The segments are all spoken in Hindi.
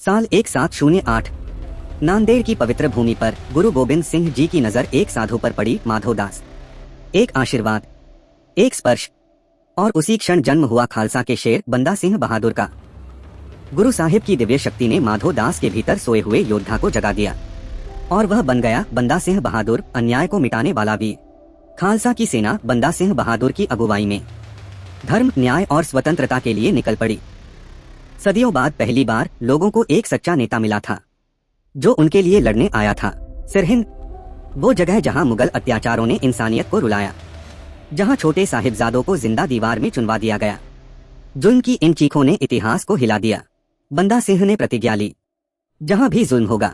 साल 1708 नांदेड़ की पवित्र भूमि पर गुरु गोबिंद सिंह जी की नजर एक साधु पर पड़ी। माधोदास। एक आशीर्वाद, एक स्पर्श, और उसी क्षण जन्म हुआ खालसा के शेर बंदा सिंह बहादुर का। गुरु साहिब की दिव्य शक्ति ने माधोदास के भीतर सोए हुए योद्धा को जगा दिया और वह बन गया बंदा सिंह बहादुर, अन्याय को मिटाने वाला वीर। खालसा की सेना बंदा सिंह बहादुर की अगुवाई में धर्म, न्याय और स्वतंत्रता के लिए निकल पड़ी। सदियों बाद पहली बार लोगों को एक सच्चा नेता मिला था जो उनके लिए लड़ने आया था। सरहिंद, वो जगह जहां मुगल अत्याचारों ने इंसानियत को रुलाया, जहां छोटे साहिबजादों को जिंदा दीवार में चुनवा दिया गया। जुल्म की इन चीखों ने इतिहास को हिला दिया। बंदा सिंह ने प्रतिज्ञा ली, जहां भी जुल्म होगा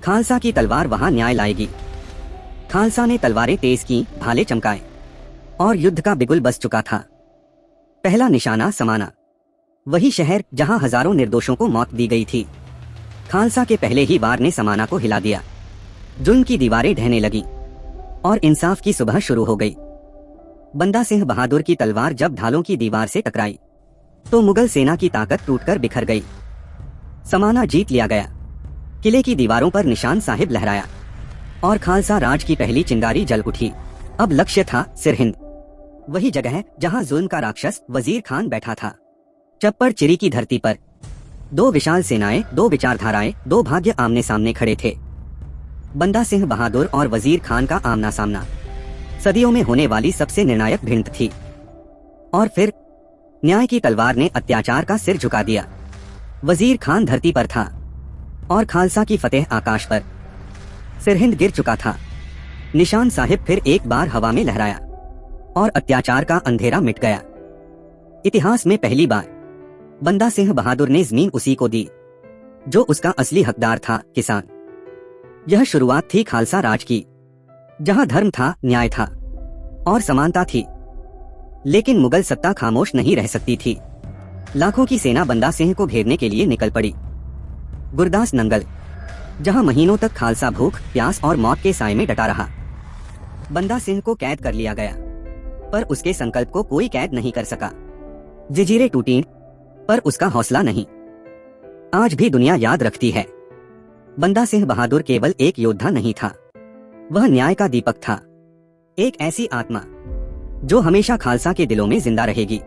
खालसा की तलवार वहां न्याय लाएगी। खालसा ने तलवारें तेज की, भाले चमकाए और युद्ध का बिगुल बज चुका था। पहला निशाना समाना, वही शहर जहां हजारों निर्दोषों को मौत दी गई थी। खालसा के पहले ही वार ने समाना को हिला दिया। जुल्म की दीवारें ढहने लगी और इंसाफ की सुबह शुरू हो गई। बंदा सिंह बहादुर की तलवार जब ढालों की दीवार से टकराई तो मुगल सेना की ताकत टूटकर बिखर गई। समाना जीत लिया गया। किले की दीवारों पर निशान साहिब लहराया और खालसा राज की पहली चिंगारी जल उठी। अब लक्ष्य था सिरहिंद, वही जगह जहां जुल्म का राक्षस वजीर खान बैठा था। चप्पड़ चिरी की धरती पर दो विशाल सेनाएं, दो विचारधाराएं, दो भाग्य आमने सामने खड़े थे। बंदा सिंह बहादुर और वजीर खान का आमना सामना सदियों में होने वाली सबसे निर्णायक भिड़ंत थी। और फिर न्याय की तलवार ने अत्याचार का सिर झुका दिया। वजीर खान धरती पर था और खालसा की फतेह आकाश पर। सिरहिंद गिर चुका था। निशान साहिब फिर एक बार हवा में लहराया और अत्याचार का अंधेरा मिट गया। इतिहास में पहली बार बंदा सिंह बहादुर ने जमीन उसी को दी जो उसका असली हकदार था, किसान। यह शुरुआत थी खालसा राज की, जहां धर्म था, न्याय था और समानता थी। लेकिन मुगल सत्ता खामोश नहीं रह सकती थी। लाखों की सेना बंदा सिंह को घेरने के लिए निकल पड़ी। गुरदास नंगल, जहां महीनों तक खालसा भूख, प्यास और मौत के साए में डटा रहा। बंदा सिंह को कैद कर लिया गया, पर उसके संकल्प को कोई कैद नहीं कर सका। जंजीरें टूटी, पर उसका हौसला नहीं। आज भी दुनिया याद रखती है। बंदा सिंह बहादुर केवल एक योद्धा नहीं था, वह न्याय का दीपक था। एक ऐसी आत्मा जो हमेशा खालसा के दिलों में जिंदा रहेगी।